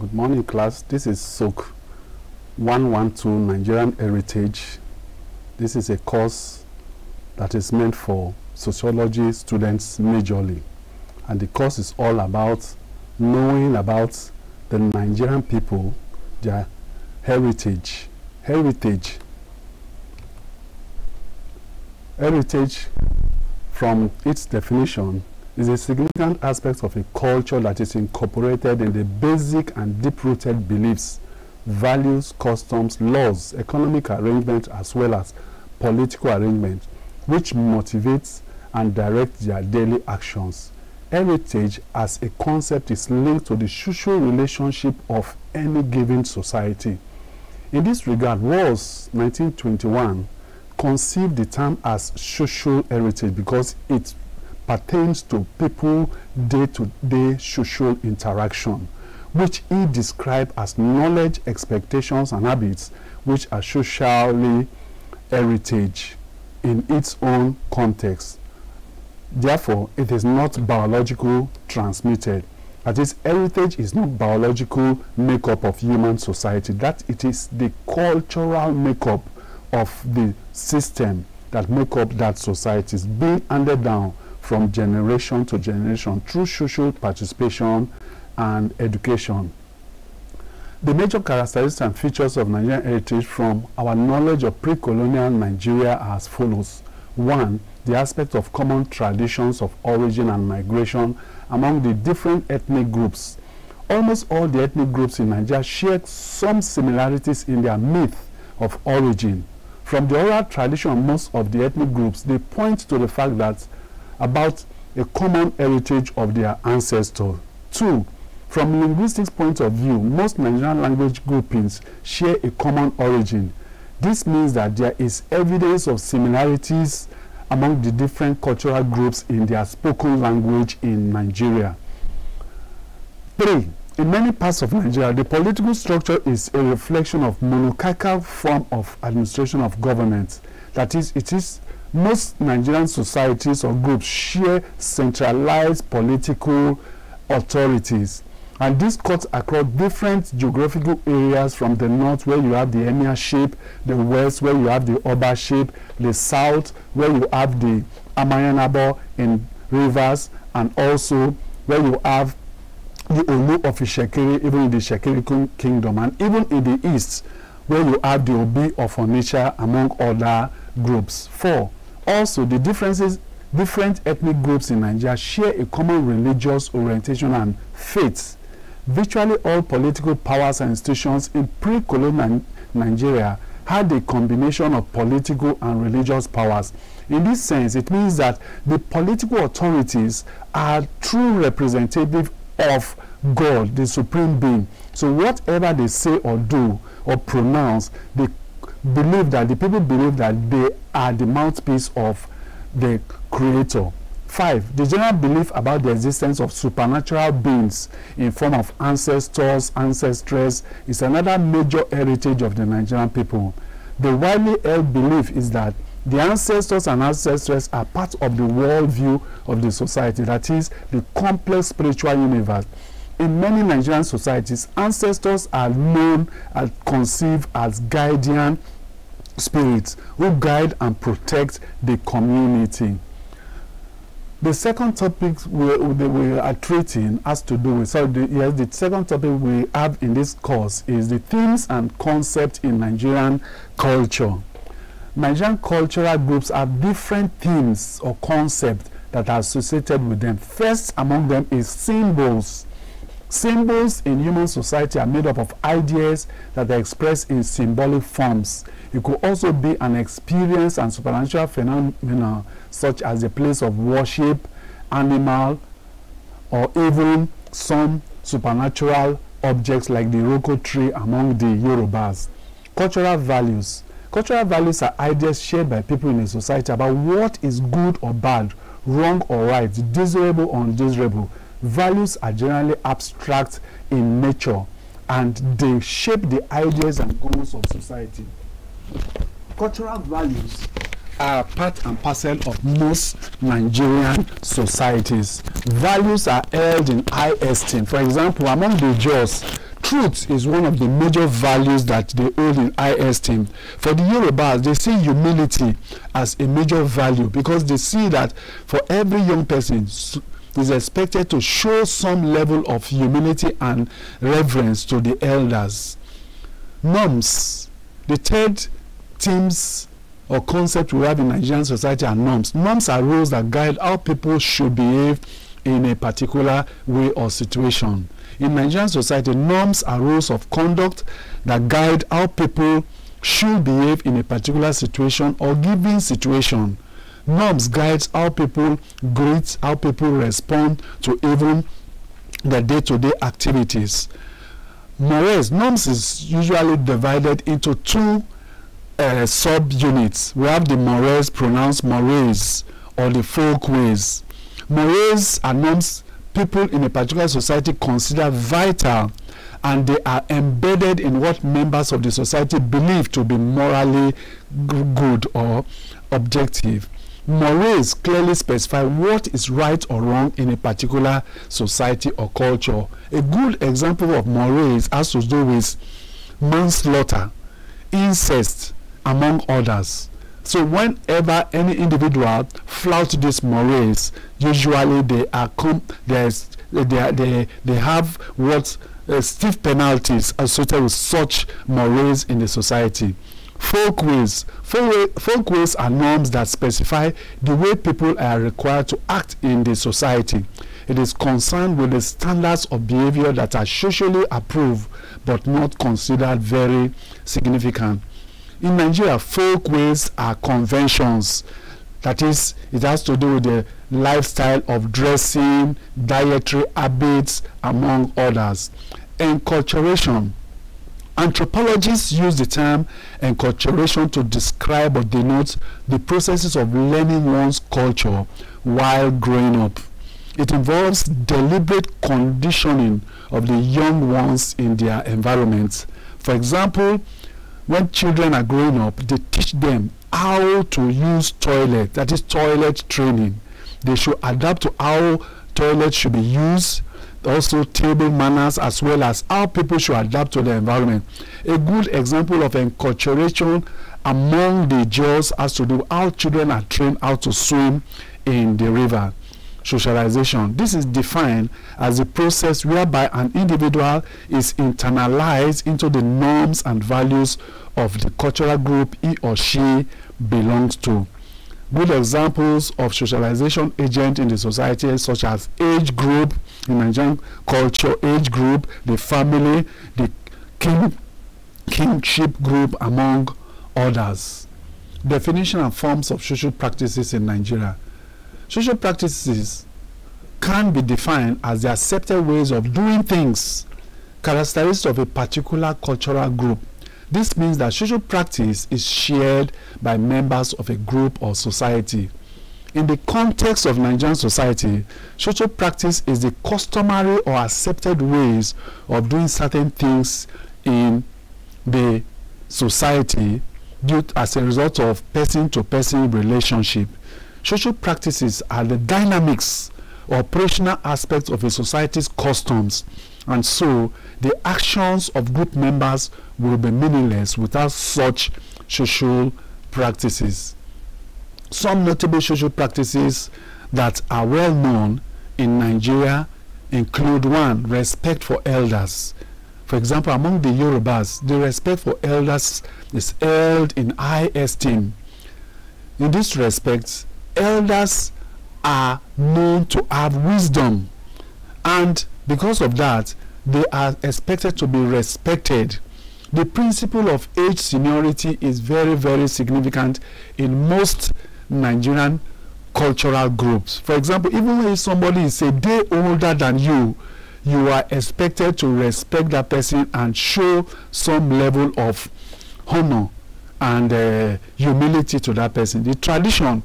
Good morning, class. This is SOC 112 Nigerian Heritage. This is a course that is meant for sociology students majorly. And the course is all about knowing about the Nigerian people, their heritage. Heritage, from its definition, is a significant aspect of a culture that is incorporated in the basic and deep-rooted beliefs, values, customs, laws, economic arrangements, as well as political arrangements, which motivates and directs their daily actions. Heritage as a concept is linked to the social relationship of any given society. In this regard, Rawls, 1921, conceived the term as social heritage because it pertains to people's day-to-day social interaction, which he described as knowledge, expectations, and habits which are socially heritage in its own context. Therefore, it is not biological transmitted. That is, heritage is not biological makeup of human society. That it is the cultural makeup of the system that make up that society, is being handed down from generation to generation through social participation and education. The major characteristics and features of Nigerian heritage from our knowledge of pre-colonial Nigeria are as follows. 1. The aspect of common traditions of origin and migration among the different ethnic groups. Almost all the ethnic groups in Nigeria share some similarities in their myth of origin. From the oral tradition of most of the ethnic groups, they point to the fact that about a common heritage of their ancestors. 2. From linguistics point of view, most Nigerian language groupings share a common origin. This means that there is evidence of similarities among the different cultural groups in their spoken language in Nigeria. 3. In many parts of Nigeria, the political structure is a reflection of monarchical form of administration of government. That is, most Nigerian societies or groups share centralized political authorities. And this cuts across different geographical areas, from the north, where you have the emirship, the west, where you have the obaship, the south, where you have the Amayanabo in Rivers, and also where you have the Olu of Ishekiri, even in the Ishekiri kingdom, and even in the east, where you have the Obi of Onitsha, among other groups. 4. Also, the different ethnic groups in Nigeria share a common religious orientation and faith. Virtually all political powers and institutions in pre-colonial Nigeria had a combination of political and religious powers. In this sense, it means that the political authorities are true representative of God, the supreme being. So whatever they say or do or pronounce, they believe that the people believe that they are the mouthpiece of the Creator. 5. The general belief about the existence of supernatural beings in form of ancestors, ancestresses is another major heritage of the Nigerian people. The widely held belief is that the ancestors and ancestresses are part of the worldview of the society, that is, the complex spiritual universe. In many Nigerian societies, ancestors are known and conceived as guardian spirits who guide and protect the community. The second topic we are treating has to do with, the second topic we have in this course is the themes and concepts in Nigerian culture. Nigerian cultural groups have different themes or concepts that are associated with them. First among them is symbols. Symbols in human society are made up of ideas that are expressed in symbolic forms. It could also be an experience and supernatural phenomena, such as a place of worship, animal, or even some supernatural objects like the Iroko tree among the Yorubas. Cultural values. Cultural values are ideas shared by people in a society about what is good or bad, wrong or right, desirable or undesirable. Values are generally abstract in nature, and they shape the ideas and goals of society. Cultural values are part and parcel of most Nigerian societies. Values are held in high esteem. For example, among the Jaws, truth is one of the major values that they hold in high esteem. For the Yorubas, they see humility as a major value because they see that for every young person is expected to show some level of humility and reverence to the elders. Norms. The third themes or concept we have in Nigerian society are norms. Norms are rules that guide how people should behave in a particular way or situation. In Nigerian society, norms are rules of conduct that guide how people should behave in a particular situation or given situation. Norms guides how people greet, how people respond to even the day-to-day activities. Mores, norms is usually divided into two sub-units. We have the mores, pronounced mores, or the folkways. Mores are norms people in a particular society consider vital, and they are embedded in what members of the society believe to be morally good or objective. Mores clearly specify what is right or wrong in a particular society or culture. A good example of mores has to do with manslaughter, incest, among others. So whenever any individual flout these mores, usually they have what stiff penalties associated with such mores in the society. Folkways. Folkways are norms that specify the way people are required to act in the society. It is concerned with the standards of behavior that are socially approved but not considered very significant. In Nigeria, folkways are conventions. That is, it has to do with the lifestyle of dressing, dietary habits, among others. Enculturation. Anthropologists use the term enculturation to describe or denote the processes of learning one's culture while growing up. It involves deliberate conditioning of the young ones in their environments. For example, when children are growing up, they teach them how to use toilet, that is toilet training. They should adapt to how toilets should be used, also table manners, as well as how people should adapt to the environment. A good example of enculturation among the Jaws has to do with how children are trained how to swim in the river. Socialization. This is defined as the process whereby an individual is internalized into the norms and values of the cultural group he or she belongs to. Good examples of socialization agents in the society, such as age group, in Nigerian culture, age group, the family, the kingship group, among others. Definition and forms of social practices in Nigeria. Social practices can be defined as the accepted ways of doing things, characteristics of a particular cultural group. This means that social practice is shared by members of a group or society. In the context of Nigerian society, social practice is the customary or accepted ways of doing certain things in the society as a result of person-to-person relationship. Social practices are the dynamics or operational aspects of a society's customs, and so the actions of group members will be meaningless without such social practices. Some notable social practices that are well known in Nigeria include: 1. Respect for elders. For example, among the Yorubas, the respect for elders is held in high esteem. In this respect, elders are known to have wisdom, and because of that, they are expected to be respected. The principle of age seniority is very, very significant in most Nigerian cultural groups. For example, even if somebody is a day older than you, you are expected to respect that person and show some level of honor and humility to that person. The tradition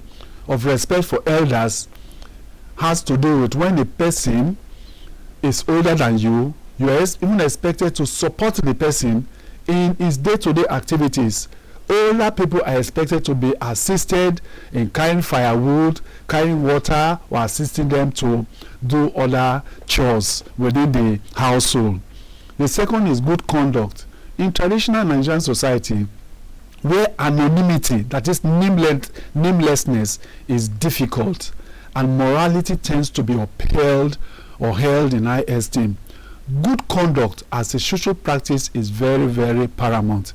of respect for elders has to do with when the person is older than you, you are even expected to support the person in his day-to-day activities. Older people are expected to be assisted in carrying firewood, carrying water, or assisting them to do other chores within the household. The second is good conduct. In traditional Nigerian society, where anonymity, that is namelessness, is difficult, and morality tends to be upheld or held in high esteem, good conduct as a social practice is very, very paramount.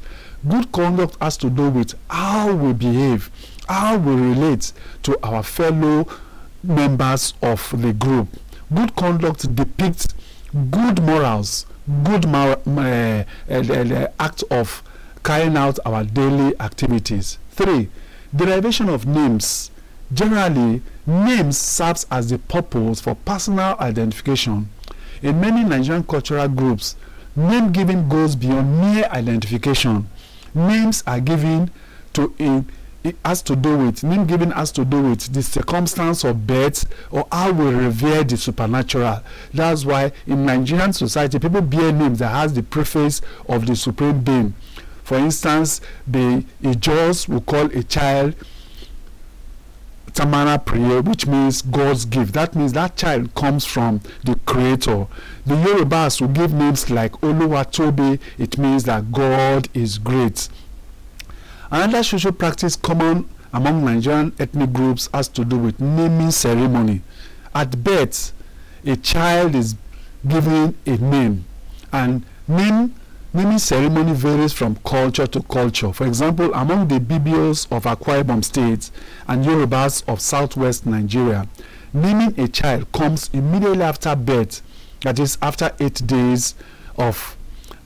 Good conduct has to do with how we behave, how we relate to our fellow members of the group. Good conduct depicts good morals, good act of carrying out our daily activities. 3. Derivation of names. Generally, names serves as the purpose for personal identification. In many Nigerian cultural groups, name giving goes beyond mere identification. Names are given to name giving has to do with the circumstance of birth or how we revere the supernatural. That's why in Nigerian society, people bear names that has the preface of the supreme being. For instance, the Ijaws will call a child Tamara Priye, which means God's gift. That means that child comes from the Creator. The Yorubas will give names like Oluwatobi. It means that God is great. Another social practice common among Nigerian ethnic groups has to do with naming ceremony. At birth, a child is given a name, and naming ceremony varies from culture to culture. For example, among the Bibios of Akwa Ibom State and Yorubas of southwest Nigeria, naming a child comes immediately after birth, that is after 8 days of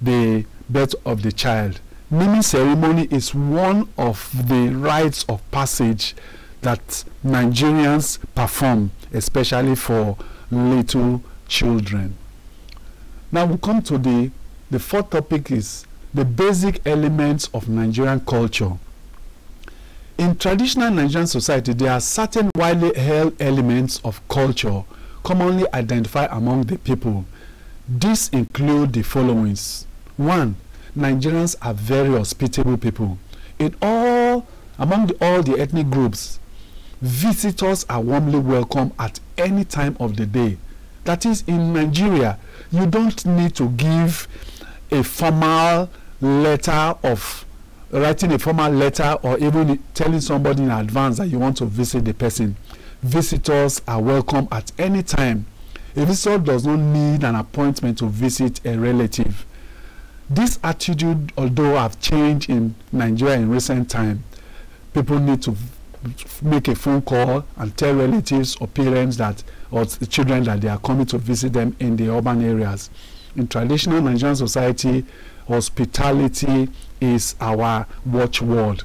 the birth of the child. Naming ceremony is one of the rites of passage that Nigerians perform, especially for little children. Now we come to the fourth topic, is the basic elements of Nigerian culture. In traditional Nigerian society, there are certain widely held elements of culture commonly identified among the people. These include the following. 1. Nigerians are very hospitable people. Among all the ethnic groups, visitors are warmly welcome at any time of the day. That is, in Nigeria, you don't need to give a formal letter of writing a formal letter or even telling somebody in advance that you want to visit the person. Visitors are welcome at any time. A visitor does not need an appointment to visit a relative. This attitude, although have changed in Nigeria in recent time, people need to make a phone call and tell relatives or parents or children that they are coming to visit them in the urban areas. In traditional Nigerian society, hospitality is our watchword.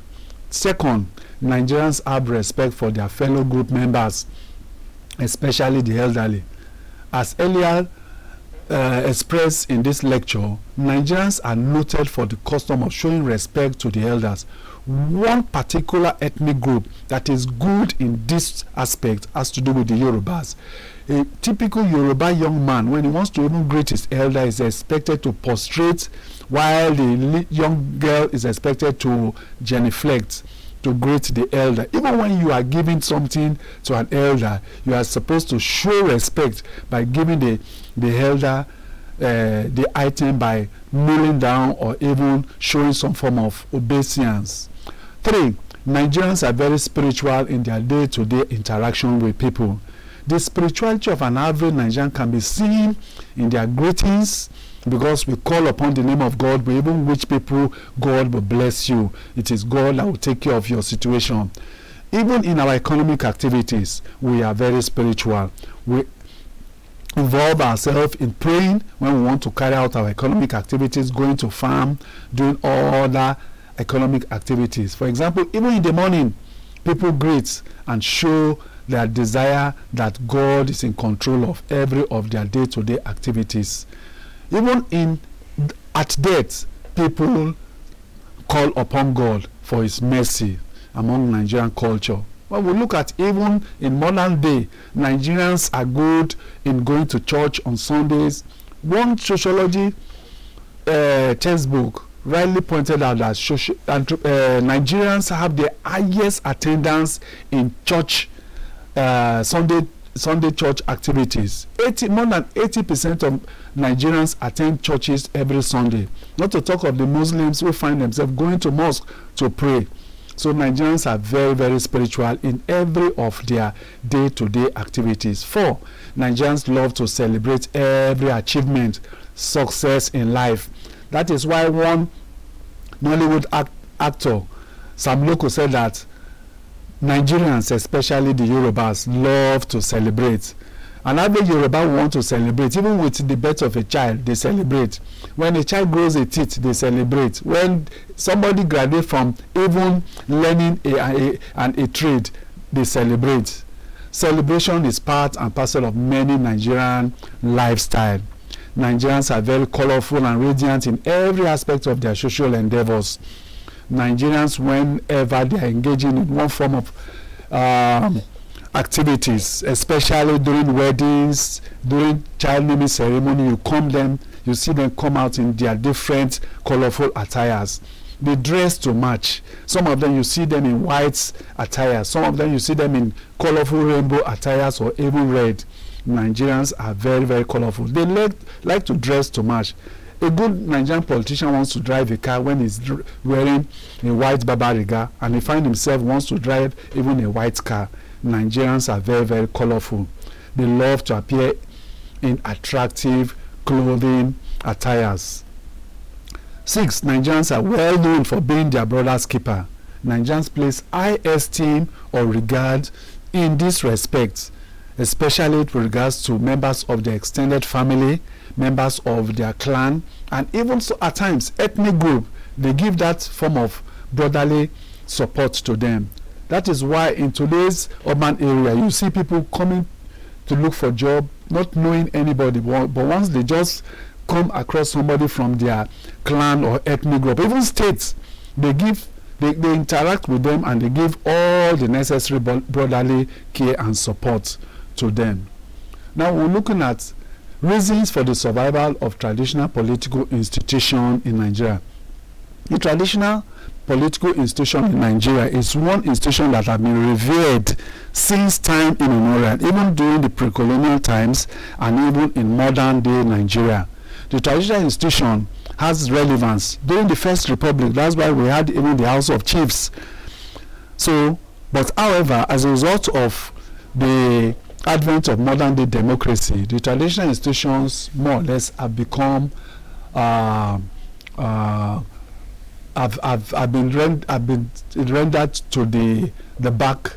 Second, Nigerians have respect for their fellow group members, especially the elderly. As earlier expressed in this lecture, Nigerians are noted for the custom of showing respect to the elders. One particular ethnic group that is good in this aspect has to do with the Yorubas. A typical Yoruba young man, when he wants to even greet his elder, is expected to prostrate, while the young girl is expected to genuflect to greet the elder. Even when you are giving something to an elder, you are supposed to show respect by giving the elder the item by kneeling down or even showing some form of obeisance. 3. Nigerians are very spiritual in their day-to-day interaction with people. The spirituality of an average Nigerian can be seen in their greetings, because we call upon the name of God. We even wish people, God will bless you. It is God that will take care of your situation. Even in our economic activities, we are very spiritual. We involve ourselves in praying when we want to carry out our economic activities, going to farm, doing all other economic activities. For example, even in the morning, people greet and show their desire that God is in control of every of their day-to-day activities. Even at death, people call upon God for his mercy among Nigerian culture. When we look at even in modern day, Nigerians are good in going to church on Sundays. One sociology textbook rightly pointed out that Nigerians have the highest attendance in church, Sunday Sunday church activities. More than 80% of Nigerians attend churches every Sunday. Not to talk of the Muslims who find themselves going to mosque to pray. So Nigerians are very, very spiritual in every of their day-to-day activities. 4, Nigerians love to celebrate every achievement, success in life. That is why one Nollywood actor, Sam Loco, said that Nigerians, especially the Yorubas, love to celebrate. And every Yoruba want to celebrate. Even with the birth of a child, they celebrate. When a child grows a teeth, they celebrate. When somebody graduates from even learning a trade, they celebrate. Celebration is part and parcel of many Nigerian lifestyle. Nigerians are very colorful and radiant in every aspect of their social endeavors. Nigerians, whenever they are engaging in one form of activities, especially during weddings, during child naming ceremony, you see them come out in their different colorful attires. They dress to match. Some of them you see them in white attire. Some of them you see them in colorful rainbow attires or even red. Nigerians are very, very colorful. They like to dress to match. A good Nigerian politician wants to drive a car when he's wearing a white Babariga, and he finds himself wants to drive even a white car. Nigerians are very, very colorful. They love to appear in attractive clothing attires. 6, Nigerians are well known for being their brother's keeper. Nigerians place high esteem or regard in this respect, especially with regards to members of their extended family, members of their clan, and even so at times ethnic group. They give that form of brotherly support to them. That is why in today's urban area you see people coming to look for job, not knowing anybody, but once they just come across somebody from their clan or ethnic group, even states, they interact with them and they give all the necessary brotherly care and support to them. Now we're looking at reasons for the survival of traditional political institution in Nigeria. The traditional political institution in Nigeria is one institution that has been revered since time immemorial, even during the pre-colonial times and even in modern day Nigeria. The traditional institution has relevance during the First Republic. That's why we had even the House of Chiefs. So, but however, as a result of the advent of modern day democracy, the traditional institutions more or less have become have been rendered to the back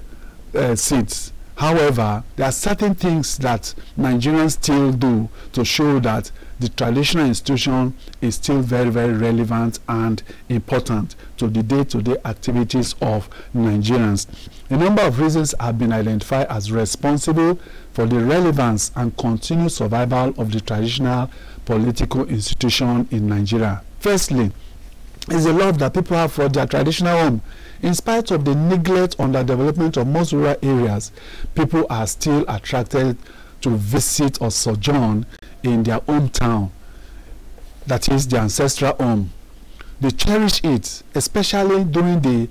seats. However, there are certain things that Nigerians still do to show that the traditional institution is still very, very relevant and important to the day-to-day activities of Nigerians. A number of reasons have been identified as responsible for the relevance and continued survival of the traditional political institution in Nigeria. Firstly, is the love that people have for their traditional home. In spite of the neglect or underdevelopment of most rural areas, people are still attracted to visit or sojourn in their hometown, that is their ancestral home. They cherish it, especially during the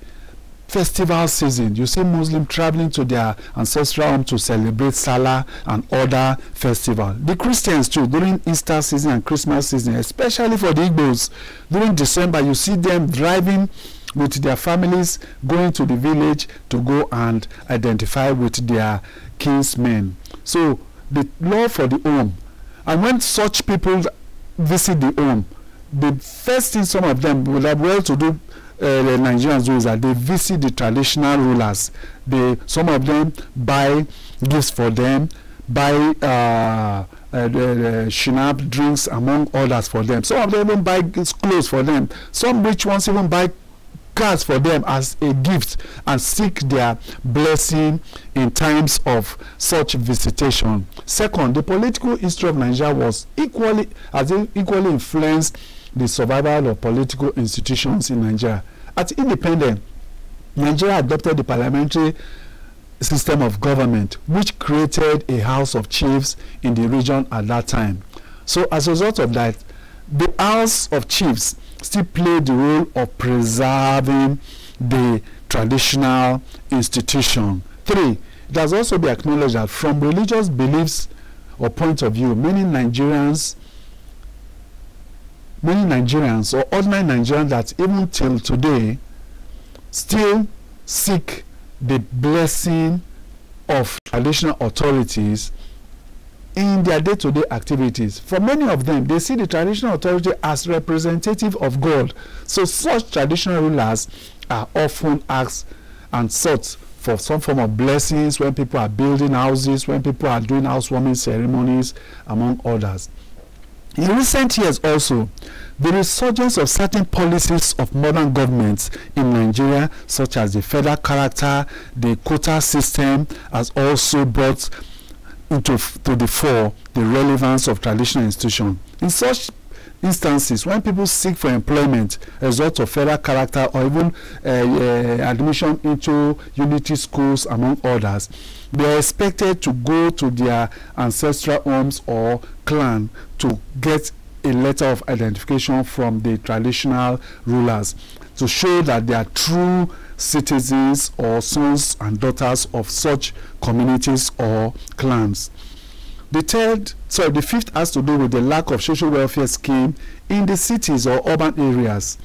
festival season. You see Muslims traveling to their ancestral home to celebrate Salah and other festivals. The Christians too, during Easter season and Christmas season, especially for the Igbos, during December, you see them driving with their families, going to the village to go and identify with their kinsmen. So the love for the home. And when such people visit the home, the first thing some of them will have well-to-do the Nigerians do is that they visit the traditional rulers. Some of them buy gifts for them, buy shinap drinks among others for them. Some of them even buy clothes for them. Some rich ones even buy cars for them as a gift and seek their blessing in times of such visitation. Second, the political history of Nigeria has equally influenced the survival of political institutions in Nigeria. At independence, Nigeria adopted the parliamentary system of government, which created a House of Chiefs in the region at that time. So as a result of that, the House of Chiefs still played the role of preserving the traditional institution. 3, it has also been acknowledged that from religious beliefs or point of view, many Nigerians or ordinary Nigerians that even till today still seek the blessing of traditional authorities in their day-to-day activities. For many of them, they see the traditional authority as representative of God. So such traditional rulers are often asked and sought for some form of blessings when people are building houses, when people are doing housewarming ceremonies, among others. In recent years also, the resurgence of certain policies of modern governments in Nigeria, such as the federal character, the quota system, has also brought to the fore the relevance of traditional institutions. In such instances, when people seek for employment as a result of federal character or even admission into unity schools, among others, they are expected to go to their ancestral homes or clan to get a letter of identification from the traditional rulers to show that they are true citizens or sons and daughters of such communities or clans. The fifth has to do with the lack of social welfare scheme in the cities or urban areas.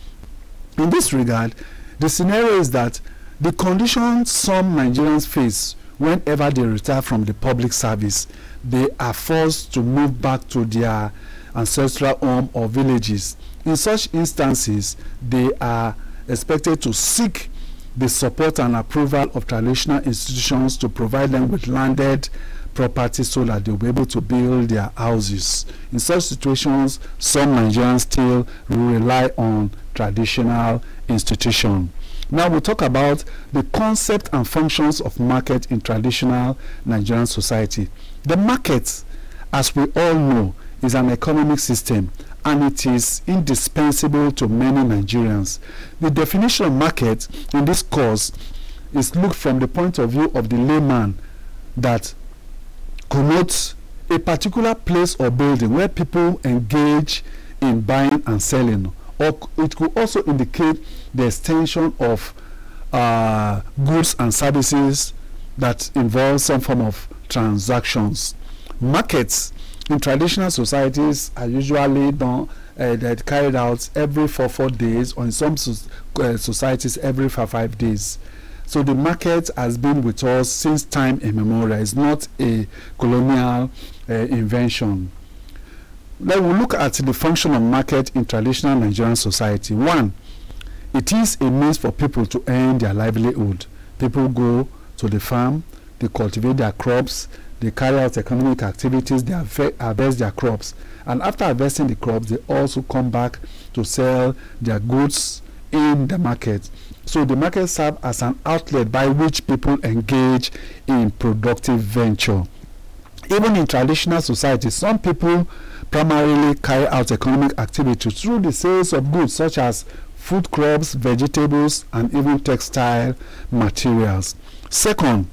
In this regard, the scenario is that the conditions some Nigerians face whenever they retire from the public service, they are forced to move back to their ancestral home or villages. In such instances, they are expected to seek the support and approval of traditional institutions to provide them with landed property so that they'll be able to build their houses. In such situations, some Nigerians still rely on traditional institutions. Now we'll talk about the concept and functions of market in traditional Nigerian society. The market, as we all know, is an economic system, and it is indispensable to many Nigerians. The definition of market in this course is looked from the point of view of the layman, that connotes a particular place or building where people engage in buying and selling, or it could also indicate the extension of goods and services that involve some form of transactions. Markets in traditional societies are usually done carried out every 4 days, or in some societies every 5 days. So the market has been with us since time immemorial. It's not a colonial invention. Then we'll look at the function of market in traditional Nigerian society. One, it is a means for people to earn their livelihood. People go to the farm, they cultivate their crops, they carry out economic activities, they harvest their crops. And after harvesting the crops, they also come back to sell their goods in the market. So the market serves as an outlet by which people engage in productive venture. Even in traditional societies, some people primarily carry out economic activity through the sales of goods such as food crops, vegetables, and even textile materials. Second,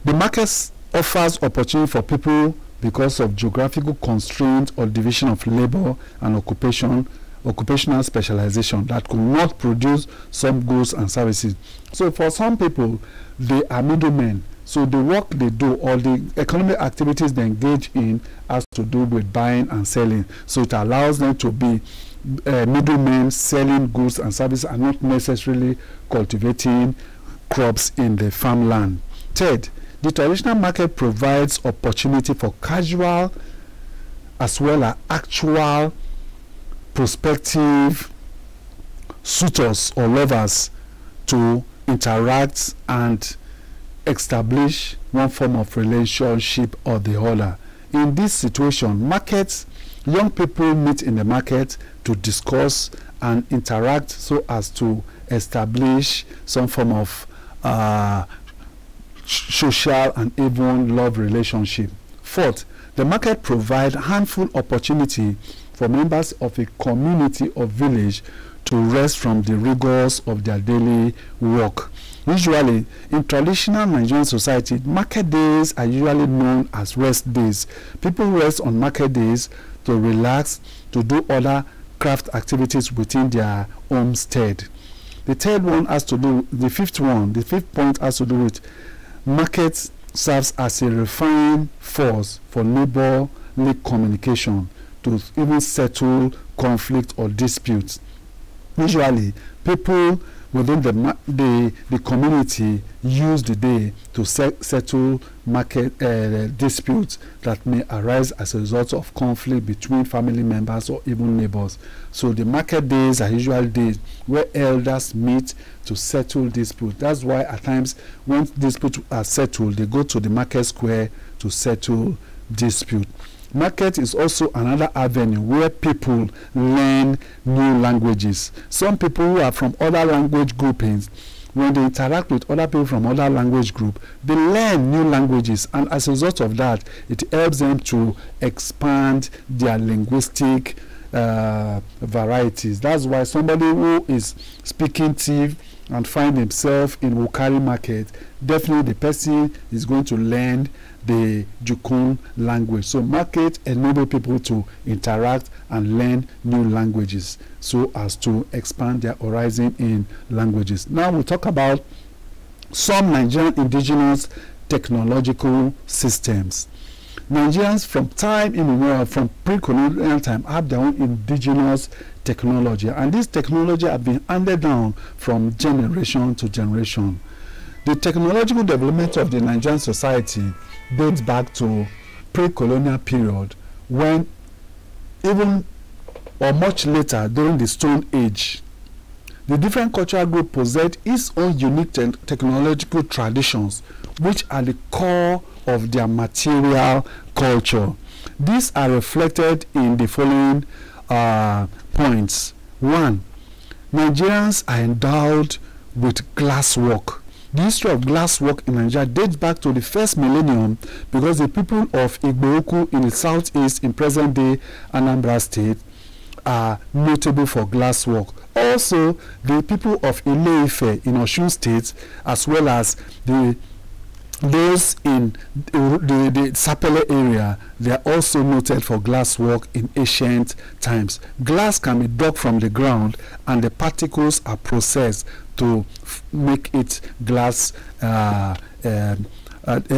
the market offers opportunity for people because of geographical constraints or division of labor and occupational specialization that could not produce some goods and services. So for some people, they are middlemen. So the work they do or the economic activities they engage in has to do with buying and selling. So it allows them to be middlemen selling goods and services and not necessarily cultivating crops in the farmland. Third, the traditional market provides opportunity for casual as well as actual prospective suitors or lovers to interact and establish one form of relationship or the other. In this situation, young people meet in the market to discuss and interact so as to establish some form of social and even love relationship. Fourth, the market provides handful opportunity for members of a community or village to rest from the rigors of their daily work. Usually, in traditional Nigerian society, market days are usually known as rest days. People rest on market days to relax, to do other craft activities within their homestead. The fifth point has to do with market serves as a refined force for neighborly communication to even settle conflict or disputes. Usually, people within the community use the day to settle market disputes that may arise as a result of conflict between family members or even neighbors. So the market days are usually days where elders meet to settle disputes. That's why at times when disputes are settled, they go to the market square to settle dispute. Market is also another avenue where people learn new languages. Some people who are from other language groupings, when they interact with other people from other language group, they learn new languages, and as a result of that, it helps them to expand their linguistic varieties. That's why somebody who is speaking Tiv and find himself in Wukari market, definitely the person is going to learn the Jukun language. So market enable people to interact and learn new languages so as to expand their horizon in languages. Now we'll talk about some Nigerian indigenous technological systems. Nigerians from time immemorial, from pre-colonial time, have their own indigenous technology, and this technology have been handed down from generation to generation. The technological development of the Nigerian society dates back to pre-colonial period, when even or much later during the Stone Age, the different cultural groups possessed its own unique technological traditions, which are the core of their material culture. These are reflected in the following points. 1. Nigerians are endowed with glasswork. The history of glasswork in Nigeria dates back to the first millennium, because the people of Igbo-Ukwu in the southeast in present-day Anambra State are notable for glasswork. Also, the people of Ile-Ife in Osun State, as well as those in the Sapele area, they are also noted for glasswork in ancient times. Glass can be dug from the ground, and the particles are processed to make it glass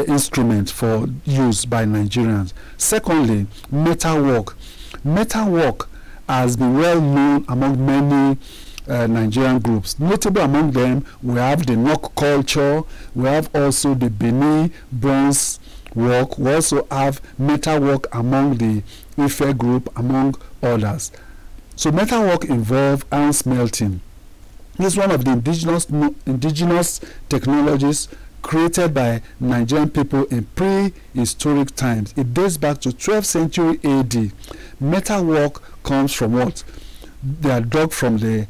instrument for use by Nigerians. Secondly, metalwork. Metalwork has been well known among many Nigerian groups. Notable among them, we have the Nok culture, we have also the Beni bronze work, we also have metalwork among the Ife group, among others. So metalwork involves iron smelting. This is one of the indigenous technologies created by Nigerian people in prehistoric times. It dates back to 12th century AD. Metalwork comes from what? They are dug from the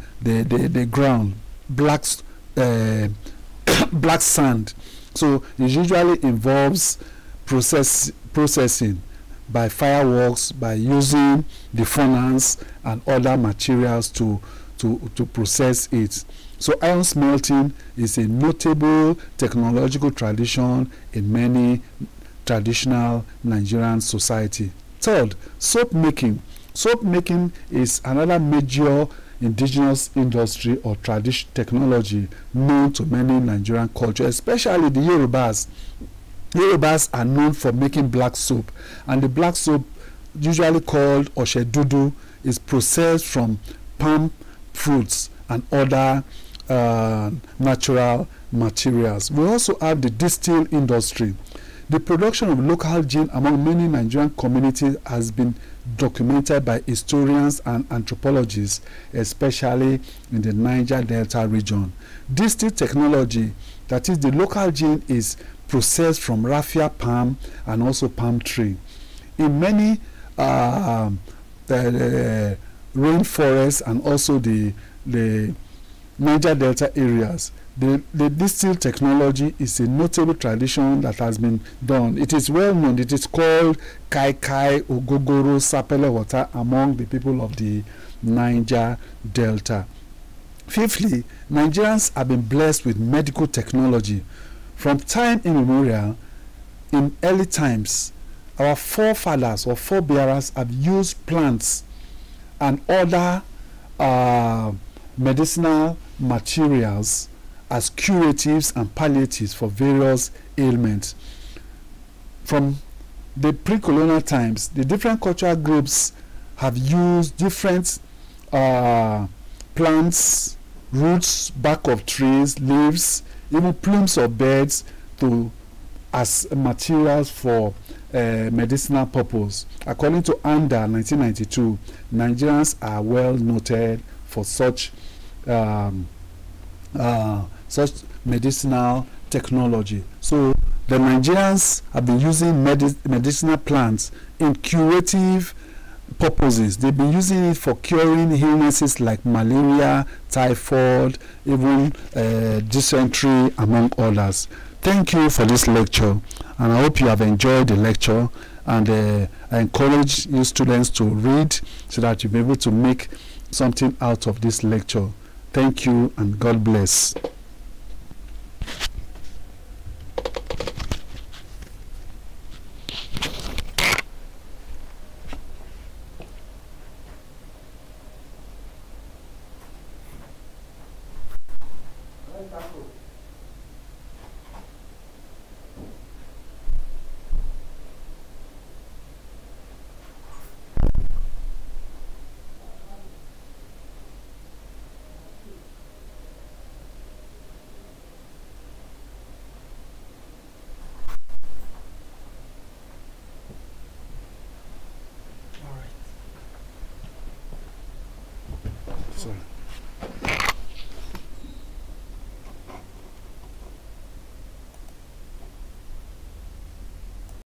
ground, black sand. So it usually involves processing by fireworks, by using the furnace and other materials to process it. So iron smelting is a notable technological tradition in many traditional Nigerian society. Third, soap making. Soap making is another major indigenous industry or tradition technology known to many Nigerian culture, especially the Yorubas. Yorubas are known for making black soap, and the black soap, usually called Oshedudu, is processed from palm fruits and other natural materials. We also have the distill industry. The production of local gin among many Nigerian communities has been documented by historians and anthropologists, especially in the Niger Delta region. Distill technology, that is, the local gin, is processed from raffia palm and also palm tree. In many rainforests and also the Niger Delta areas, the distill technology is a notable tradition that has been done. It is well known. It is called Kai Kai, Ogogoro, Sapele water among the people of the Niger Delta. Fifthly, Nigerians have been blessed with medical technology. From time immemorial, in early times, our forefathers or forebearers have used plants and other medicinal materials as curatives and palliatives for various ailments. From the pre-colonial times, the different cultural groups have used different plants, roots, bark of trees, leaves, even plumes of birds as materials for medicinal purpose. According to ANDA 1992, Nigerians are well noted for such medicinal technology. So the Nigerians have been using medicinal plants in curative purposes. They've been using it for curing illnesses like malaria, typhoid, even dysentery, among others. Thank you for this lecture, and I hope you have enjoyed the lecture, and I encourage you students to read so that you'll be able to make something out of this lecture. Thank you, and God bless. Sorry.